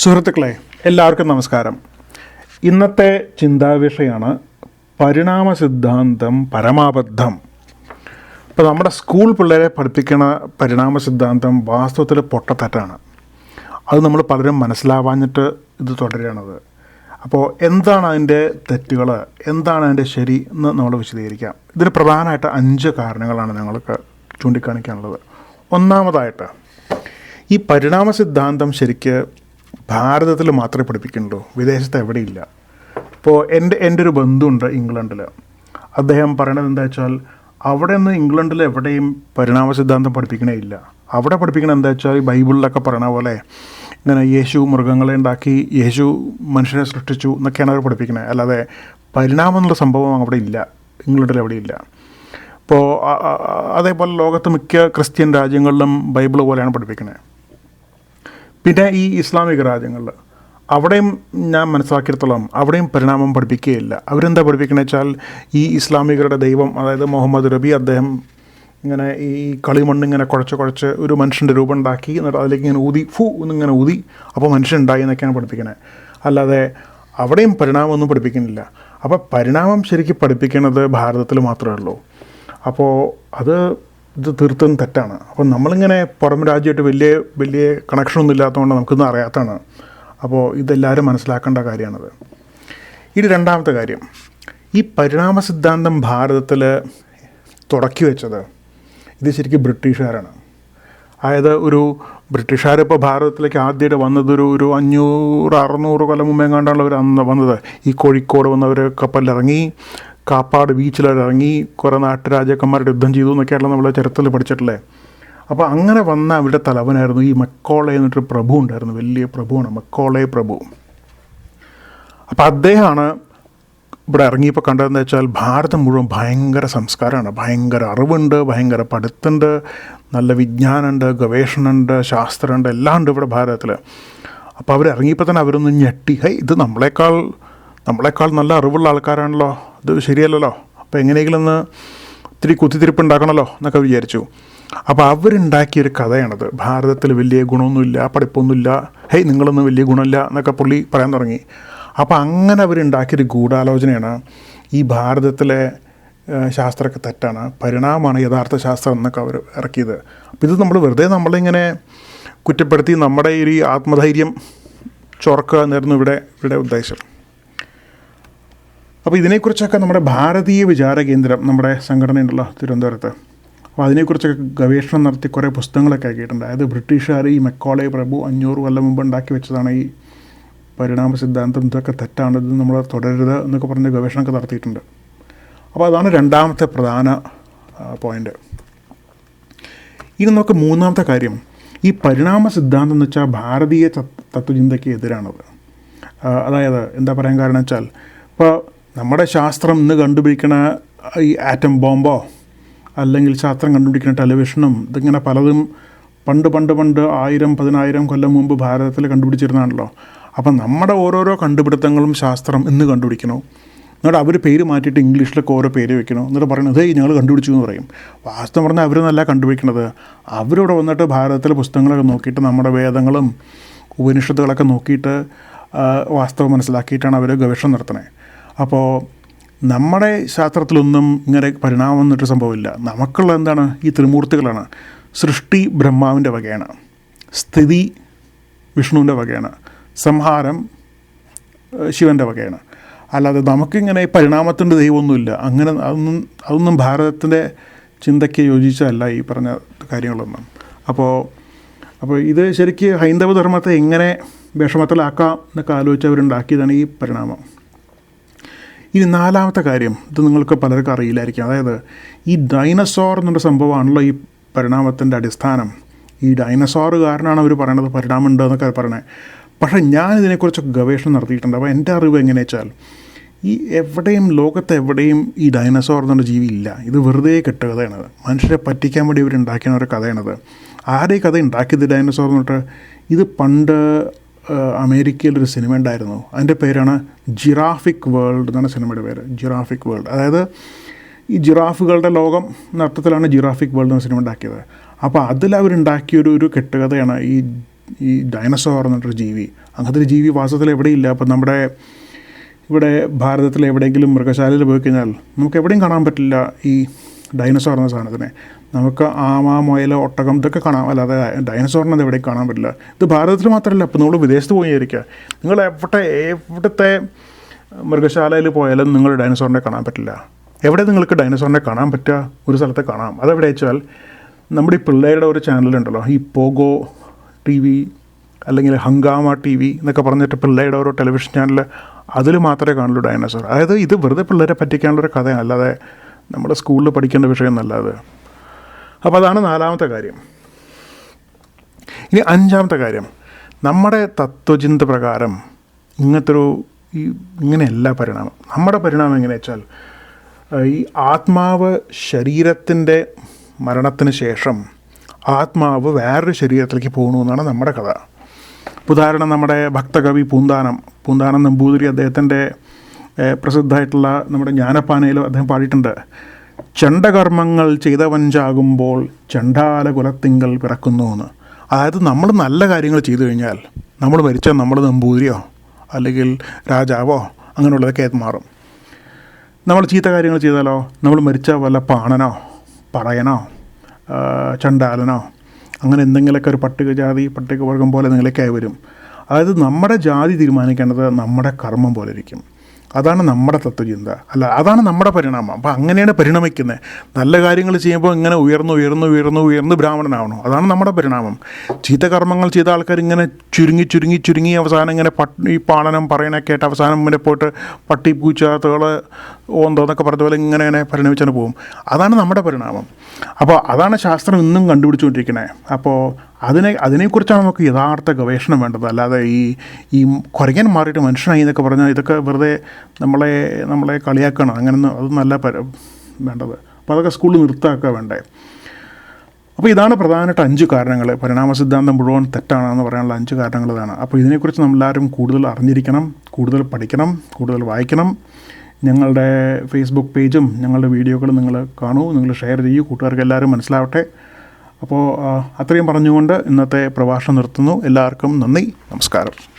സുഹൃത്തുക്കളെ, എല്ലാവർക്കും നമസ്കാരം. ഇന്നത്തെ ചിന്താവിഷയമാണ് പരിണാമ സിദ്ധാന്തം പരമാബദ്ധം. ഇപ്പോൾ നമ്മുടെ സ്കൂൾ പിള്ളേരെ പഠിപ്പിക്കുന്ന പരിണാമ സിദ്ധാന്തം വാസ്തവത്തിൽ പൊട്ടത്തെറ്റാണ്. അത് നമ്മൾ പലരും മനസ്സിലാവാഞ്ഞിട്ട് ഇത് തുടരുകയാണത്. അപ്പോൾ എന്താണ് അതിൻ്റെ തെറ്റുകൾ, എന്താണ് അതിൻ്റെ ശരി എന്ന് നമ്മൾ വിശദീകരിക്കാം. ഇതിന് പ്രധാനമായിട്ട് 5 കാരണങ്ങളാണ് ഞങ്ങൾക്ക് ചൂണ്ടിക്കാണിക്കാനുള്ളത്. ഒന്നാമതായിട്ട്, ഈ പരിണാമ സിദ്ധാന്തം ശരിക്ക് ഭാരതത്തിൽ മാത്രമേ പഠിപ്പിക്കുന്നുള്ളൂ, വിദേശത്ത് എവിടെയില്ല. ഇപ്പോൾ എൻ്റെ ഒരു ബന്ധുണ്ട് ഇംഗ്ലണ്ടിൽ. അദ്ദേഹം പറയണത് എന്താ വെച്ചാൽ, അവിടെ നിന്ന് ഇംഗ്ലണ്ടിൽ എവിടെയും പരിണാമ സിദ്ധാന്തം പഠിപ്പിക്കണേ ഇല്ല. അവിടെ പഠിപ്പിക്കണത് എന്താ വെച്ചാൽ, ഈ ബൈബിളിലൊക്കെ പറയണ പോലെ ഇങ്ങനെ യേശു മൃഗങ്ങളെ ഉണ്ടാക്കി, യേശു മനുഷ്യനെ സൃഷ്ടിച്ചു എന്നൊക്കെയാണ് അവർ പഠിപ്പിക്കുന്നത്. അല്ലാതെ പരിണാമം എന്നുള്ള സംഭവം അവിടെ ഇല്ല, ഇംഗ്ലണ്ടിൽ എവിടെയില്ല. ഇപ്പോൾ അതേപോലെ ലോകത്ത് മിക്ക ക്രിസ്ത്യൻ രാജ്യങ്ങളിലും ബൈബിൾ പോലെയാണ് പഠിപ്പിക്കുന്നത്. പിന്നെ ഈ ഇസ്ലാമിക രാജ്യങ്ങളിൽ അവിടെയും ഞാൻ മനസ്സിലാക്കിയിടത്തോളം അവിടെയും പരിണാമം പഠിപ്പിക്കുകയില്ല. അവരെന്താ പഠിപ്പിക്കുന്നത് വെച്ചാൽ, ഈ ഇസ്ലാമികരുടെ ദൈവം, അതായത് മുഹമ്മദ് നബി, അദ്ദേഹം ഇങ്ങനെ ഈ കളിമണ്ണിങ്ങനെ കുഴച്ച് ഒരു മനുഷ്യൻ്റെ രൂപം ഉണ്ടാക്കി, എന്നിട്ട് അതിലേക്ക് ഇങ്ങനെ ഊതി എന്നിങ്ങനെ ഊതി, അപ്പോൾ മനുഷ്യൻ ഉണ്ടായി എന്നൊക്കെയാണ് പഠിപ്പിക്കുന്നത്. അല്ലാതെ അവിടെയും പരിണാമമൊന്നും പഠിപ്പിക്കുന്നില്ല. അപ്പോൾ പരിണാമം ശരിക്കും പഠിപ്പിക്കുന്നത് ഭാരതത്തിൽ മാത്രമേ ഉള്ളൂ. അപ്പോൾ ഇത് തീർത്തും തെറ്റാണ്. അപ്പം നമ്മളിങ്ങനെ പുറം രാജ്യമായിട്ട് വലിയ കണക്ഷനൊന്നും ഇല്ലാത്തതുകൊണ്ട് നമുക്കൊന്നും അറിയാത്തതാണ്. അപ്പോൾ ഇതെല്ലാവരും മനസ്സിലാക്കേണ്ട കാര്യമാണത്. ഇനി രണ്ടാമത്തെ കാര്യം, ഈ പരിണാമ സിദ്ധാന്തം ഭാരതത്തിൽ തുടക്കി വെച്ചത് ഇത് ശരിക്കും ബ്രിട്ടീഷുകാരാണ്. അതായത് ബ്രിട്ടീഷുകാർ ഇപ്പോൾ ഭാരതത്തിലേക്ക് ആദ്യമായിട്ട് വന്നത് ഒരു 500-600 കൊല്ലം മുമ്പേ എങ്ങാണ്ടാണ് അവർ അന്ന് വന്നത്. ഈ കോഴിക്കോട് വന്നവർ കപ്പലിലിറങ്ങി, കാപ്പാട് ബീച്ചിലിറങ്ങി, കുറേ നാട്ടുരാജാക്കന്മാരുടെ യുദ്ധം ചെയ്തു എന്നൊക്കെയാണ് നമ്മൾ ചരിത്രത്തിൽ പഠിച്ചിട്ടില്ലേ. അപ്പോൾ അങ്ങനെ വന്ന അവരുടെ തലവനായിരുന്നു ഈ മക്കോളെ എന്നിട്ടൊരു പ്രഭു ഉണ്ടായിരുന്നു, വലിയ പ്രഭുവാണ് മക്കോളെ പ്രഭു. അപ്പോൾ അദ്ദേഹമാണ് ഇവിടെ ഇറങ്ങിയപ്പോൾ കണ്ടതെന്ന് വെച്ചാൽ, ഭാരതം മുഴുവൻ ഭയങ്കര സംസ്കാരമാണ്, ഭയങ്കര അറിവുണ്ട്, ഭയങ്കര പഠിത്തമുണ്ട്, നല്ല വിജ്ഞാനമുണ്ട്, ഗവേഷണമുണ്ട്, ശാസ്ത്രമുണ്ട്, എല്ലാം ഉണ്ട് ഇവിടെ ഭാരതത്തിൽ. അപ്പോൾ അവർ ഇറങ്ങിയപ്പോൾ തന്നെ അവരൊന്ന് ഞെട്ടി, ഇത് നമ്മളെക്കാൾ നല്ല അറിവുള്ള ആൾക്കാരാണല്ലോ, ഇത് ശരിയല്ലല്ലോ, അപ്പോൾ എങ്ങനെയെങ്കിലും ഒന്ന് ഇത്തിരി കുത്തിത്തിരിപ്പ് ഉണ്ടാക്കണമല്ലോ എന്നൊക്കെ വിചാരിച്ചു. അപ്പോൾ അവരുണ്ടാക്കിയൊരു കഥയാണത്. ഭാരതത്തിൽ വലിയ ഗുണമൊന്നുമില്ല, പഠിപ്പൊന്നുമില്ല, നിങ്ങളൊന്നും വലിയ ഗുണമില്ല എന്നൊക്കെ പുള്ളി പറയാൻ തുടങ്ങി. അപ്പോൾ അങ്ങനെ അവരുണ്ടാക്കിയൊരു ഗൂഢാലോചനയാണ് ഈ ഭാരതത്തിലെ ശാസ്ത്രമൊക്കെ തെറ്റാണ്, പരിണാമമാണ് യഥാർത്ഥ ശാസ്ത്രം എന്നൊക്കെ അവർ ഇറക്കിയത്. അപ്പോൾ ഇത് വെറുതെ നമ്മളിങ്ങനെ കുറ്റപ്പെടുത്തി നമ്മുടെ ഈ ആത്മധൈര്യം ചൊറക്കുക എന്നായിരുന്നു ഇവിടെ ഉദ്ദേശം. അപ്പോൾ ഇതിനെക്കുറിച്ചൊക്കെ നമ്മുടെ ഭാരതീയ വിചാര കേന്ദ്രം, നമ്മുടെ സംഘടനയുണ്ടല്ലോ തിരുവനന്തപുരത്ത്, അപ്പോൾ അതിനെക്കുറിച്ചൊക്കെ ഗവേഷണം നടത്തി കുറേ പുസ്തകങ്ങളൊക്കെ ആക്കിയിട്ടുണ്ട്. അതായത് ബ്രിട്ടീഷുകാർ ഈ മക്കോളെ പ്രഭു 500 കൊല്ലം മുമ്പ് ഉണ്ടാക്കി വെച്ചതാണ് ഈ പരിണാമ സിദ്ധാന്തം, ഇതൊക്കെ തെറ്റാണ്, ഇത് നമ്മൾ തുടരരുത് എന്നൊക്കെ പറഞ്ഞ് ഗവേഷണമൊക്കെ നടത്തിയിട്ടുണ്ട്. അപ്പോൾ അതാണ് രണ്ടാമത്തെ പ്രധാന പോയിൻ്റ്. ഇനി നമുക്ക് മൂന്നാമത്തെ കാര്യം, ഈ പരിണാമ സിദ്ധാന്തം എന്ന് വെച്ചാൽ ഭാരതീയ തത്വചിന്തയ്ക്ക് എതിരാണത്. അതായത് എന്താ പറയാൻ കാരണം വെച്ചാൽ, ഇപ്പോൾ നമ്മുടെ ശാസ്ത്രം ഇന്ന് കണ്ടുപിടിക്കണ ഈ ആറ്റം ബോംബോ അല്ലെങ്കിൽ ശാസ്ത്രം കണ്ടുപിടിക്കുന്ന ടെലിവിഷനും ഇതിങ്ങനെ പലതും പണ്ട് 1000-10,000 കൊല്ലം മുമ്പ് ഭാരതത്തിൽ കണ്ടുപിടിച്ചിരുന്നതാണല്ലോ. അപ്പം നമ്മുടെ ഓരോരോ കണ്ടുപിടുത്തങ്ങളും ശാസ്ത്രം ഇന്ന് കണ്ടുപിടിക്കണോ, എന്നിട്ട് അവർ പേര് മാറ്റിയിട്ട് ഇംഗ്ലീഷിലൊക്കെ ഓരോ പേര് വെക്കണോ, എന്നിട്ട് പറയുന്നത് ഞങ്ങൾ കണ്ടുപിടിച്ചു എന്ന് പറയും. വാസ്തവം പറഞ്ഞാൽ അവരൊന്നല്ല കണ്ടുപിടിക്കണത്, അവരിവിടെ വന്നിട്ട് ഭാരതത്തിലെ പുസ്തകങ്ങളൊക്കെ നോക്കിയിട്ട് നമ്മുടെ വേദങ്ങളും ഉപനിഷത്തുകളൊക്കെ നോക്കിയിട്ട് വാസ്തവം മനസ്സിലാക്കിയിട്ടാണ് അവർ ഗവേഷണം നടത്തുന്നത്. അപ്പോൾ നമ്മുടെ ശാസ്ത്രത്തിലൊന്നും ഇങ്ങനെ പരിണാമം എന്നിട്ട് സംഭവമില്ല. നമുക്കുള്ള എന്താണ്, ഈ ത്രിമൂർത്തികളാണ്. സൃഷ്ടി ബ്രഹ്മാവിൻ്റെ വകയാണ്, സ്ഥിതി വിഷ്ണുവിൻ്റെ വകയാണ്, സംഹാരം ശിവൻ്റെ വകയാണ്. അല്ലാതെ നമുക്കിങ്ങനെ പരിണാമത്തിൻ്റെ ദൈവമൊന്നുമില്ല. അങ്ങനെ അതൊന്നും ഭാരതത്തിൻ്റെ ചിന്തയ്ക്ക് യോജിച്ചതല്ല ഈ പറഞ്ഞ കാര്യങ്ങളൊന്നും. അപ്പോൾ ഇത് ശരിക്ക് ഹൈന്ദവ ധർമ്മത്തെ എങ്ങനെ വിഷമത്തിലാക്കാം എന്നൊക്കെ ആലോചിച്ചവരുണ്ടാക്കിയതാണ് ഈ പരിണാമം. ഇനി നാലാമത്തെ കാര്യം, ഇത് നിങ്ങൾക്ക് പലർക്കും അറിയില്ലായിരിക്കും. അതായത് ഈ ഡൈനസോർ എന്നൊരു സംഭവമാണല്ലോ ഈ പരിണാമത്തിൻ്റെ അടിസ്ഥാനം. ഈ ഡൈനസോർ കാരണമാണ് അവർ പറയണത് പരിണാമം ഉണ്ട് എന്നൊക്കെ പറയണേ. പക്ഷേ ഞാനിതിനെക്കുറിച്ചൊക്കെ ഗവേഷണം നടത്തിയിട്ടുണ്ട്. അപ്പോൾ എൻ്റെ അറിവ് എങ്ങനെയാ വെച്ചാൽ, ലോകത്ത് എവിടെയും ഈ ഡൈനസോർ എന്നൊരു ജീവി ഇല്ല. ഇത് വെറുതെ കെട്ടുകഥയാണത്, മനുഷ്യരെ പറ്റിക്കാൻ വേണ്ടി ഇവരുണ്ടാക്കിയ ഒരു കഥയാണത്. ആരെ കഥ ഉണ്ടാക്കിയത് ഡൈനസോർ എന്നിട്ട്? ഇത് പണ്ട് അമേരിക്കയിലൊരു സിനിമ ഉണ്ടായിരുന്നു, അതിൻ്റെ പേരാണ് ജിറാഫിക് വേൾഡ് എന്നാണ് സിനിമയുടെ പേര്, ജിറാഫിക് വേൾഡ്. അതായത് ഈ ജിറാഫുകളുടെ ലോകം എന്ന അർത്ഥത്തിലാണ് ജിറാഫിക് വേൾഡ് എന്ന സിനിമ ഉണ്ടാക്കിയത്. അപ്പോൾ അതിലവരുണ്ടാക്കിയൊരു കെട്ടുകഥയാണ് ഈ ഡൈനസോർ എന്നിട്ടൊരു ജീവി. അങ്ങനത്തെ ഒരു ജീവി വാസ്തവത്തിൽ എവിടെയില്ല. അപ്പം നമ്മുടെ ഇവിടെ ഭാരതത്തിൽ എവിടെയെങ്കിലും മൃഗശാലയിൽ പോയി കഴിഞ്ഞാൽ നമുക്ക് എവിടെയും കാണാൻ പറ്റില്ല ഈ ഡൈനസോർ എന്ന സാധനത്തിനെ. നമുക്ക് ആമ, മുയൽ, ഒട്ടകം ഇതൊക്കെ കാണാം, അല്ലാതെ ഡൈനസോറിനെ എവിടെയും കാണാൻ പറ്റില്ല. ഇത് ഭാരതത്തിൽ മാത്രമല്ല, ഇപ്പോൾ നമ്മൾ വിദേശത്ത് പോയിരിക്കുക, നിങ്ങൾ എവിടുത്തെ മൃഗശാലയിൽ പോയാലും നിങ്ങൾ ഡൈനസോറിനെ കാണാൻ പറ്റില്ല. എവിടെ നിങ്ങൾക്ക് ഡൈനസോറിനെ കാണാൻ പറ്റുക? ഒരു സ്ഥലത്ത് കാണാം. അതെവിടെ വെച്ചാൽ നമ്മുടെ ഈ പിള്ളേരുടെ ഒരു ചാനലുണ്ടല്ലോ, ഈ പോഗോ TV അല്ലെങ്കിൽ ഹംഗാമ TV എന്നൊക്കെ പറഞ്ഞിട്ട് പിള്ളേരുടെ ഓരോ ടെലിവിഷൻ ചാനൽ, അതിൽ മാത്രമേ കാണുള്ളൂ ഡൈനോസർ. അതായത് ഇത് വെറുതെ പിള്ളേരെ പറ്റിക്കാനുള്ളൊരു കഥയാണ്, അല്ലാതെ നമ്മുടെ സ്കൂളിൽ പഠിക്കേണ്ട വിഷയം നല്ലത്. അപ്പോൾ അതാണ് 4ാമത്തെ കാര്യം. ഇനി 5ാമത്തെ കാര്യം, നമ്മുടെ തത്വചിന്ത പ്രകാരം ഇങ്ങനെയല്ല പരിണാമം. നമ്മുടെ പരിണാമം എങ്ങനെയാ വെച്ചാൽ ഈ ആത്മാവ് ശരീരത്തിൻ്റെ മരണത്തിന് ശേഷം ആത്മാവ് വേറൊരു ശരീരത്തിലേക്ക് പോകണമെന്നാണ് നമ്മുടെ കഥ. ഉദാഹരണം, നമ്മുടെ ഭക്തകവി പൂന്താനം നമ്പൂതിരി, അദ്ദേഹത്തിൻ്റെ പ്രസിദ്ധമായിട്ടുള്ള നമ്മുടെ ജ്ഞാനപ്പാനയിലോ അദ്ദേഹം പാടിയിട്ടുണ്ട്, ചണ്ഡകർമ്മങ്ങൾ ചെയ്തവഞ്ചാകുമ്പോൾ ചണ്ഡാല കുലത്തിങ്കൽ പിറക്കുന്നു എന്ന്. അതായത് നമ്മൾ നല്ല കാര്യങ്ങൾ ചെയ്തു കഴിഞ്ഞാൽ നമ്മൾ മരിച്ചാൽ നമ്മൾ നമ്പൂതിരിയോ അല്ലെങ്കിൽ രാജാവോ അങ്ങനെയുള്ളതൊക്കെ മാറും. നമ്മൾ ചീത്ത കാര്യങ്ങൾ ചെയ്താലോ നമ്മൾ മരിച്ചാൽ വല്ല പാണനോ പറയനോ ചണ്ടാലനോ അങ്ങനെ എന്തെങ്കിലുമൊക്കെ ഒരു പട്ടികവർഗം പോലെ എന്തെങ്കിലുമൊക്കെ വരും. അതായത് നമ്മുടെ ജാതി തീരുമാനിക്കേണ്ടത് നമ്മുടെ കർമ്മം പോലെ ഇരിക്കും. അതാണ് നമ്മുടെ തത്വചിന്ത, അതാണ് നമ്മുടെ പരിണാമം. അപ്പോൾ അങ്ങനെയാണ് പരിണമിക്കുന്നത്. നല്ല കാര്യങ്ങൾ ചെയ്യുമ്പോൾ ഇങ്ങനെ ഉയർന്ന് ബ്രാഹ്മണനാവണം, അതാണ് നമ്മുടെ പരിണാമം. ചീത്ത കർമ്മങ്ങൾ ചെയ്ത ആൾക്കാർ ഇങ്ങനെ ചുരുങ്ങി അവസാനം ഇങ്ങനെ ഈ പാളനം പറയണൊക്കെ ആയിട്ട് അവസാനം മുന്നേ പോയിട്ട് പട്ടി, പൂച്ച, തേള്, ഓന്തോ എന്നൊക്കെ പറഞ്ഞ പോലെ ഇങ്ങനെ പരിണമിച്ചാണ് പോകും. അതാണ് നമ്മുടെ പരിണാമം. അപ്പോൾ അതാണ് ശാസ്ത്രം ഇന്നും കണ്ടുപിടിച്ചുകൊണ്ടിരിക്കുന്നത്. അപ്പോൾ അതിനെക്കുറിച്ചാണ് നമുക്ക് യഥാർത്ഥ ഗവേഷണം വേണ്ടത്. അല്ലാതെ ഈ കുരങ്ങൻ മാറിയിട്ട് മനുഷ്യനായി എന്നൊക്കെ പറഞ്ഞാൽ ഇതൊക്കെ വെറുതെ നമ്മളെ കളിയാക്കണം. അങ്ങനെയൊന്നും അതൊന്നല്ല വേണ്ടത്. അപ്പോൾ അതൊക്കെ സ്കൂളിൽ നിർത്താക്കുക വേണ്ടേ. അപ്പോൾ ഇതാണ് പ്രധാനമായിട്ട് 5 കാരണങ്ങൾ. പരിണാമ സിദ്ധാന്തം മുഴുവൻ തെറ്റാണെന്ന് പറയാനുള്ള 5 കാരണങ്ങൾ ഇതാണ്. അപ്പോൾ ഇതിനെക്കുറിച്ച് നമ്മളെല്ലാവരും കൂടുതൽ അറിഞ്ഞിരിക്കണം, കൂടുതൽ പഠിക്കണം, കൂടുതൽ വായിക്കണം. ഞങ്ങളുടെ ഫേസ്ബുക്ക് പേജും ഞങ്ങളുടെ വീഡിയോകളും നിങ്ങൾ കാണൂ, നിങ്ങൾ ഷെയർ ചെയ്യൂ, കൂട്ടുകാർക്ക് എല്ലാവരും മനസ്സിലാവട്ടെ. അപ്പോൾ അത്രയും പറഞ്ഞുകൊണ്ട് ഇന്നത്തെ പ്രഭാഷണം നിർത്തുന്നു. എല്ലാവർക്കും നന്ദി, നമസ്കാരം.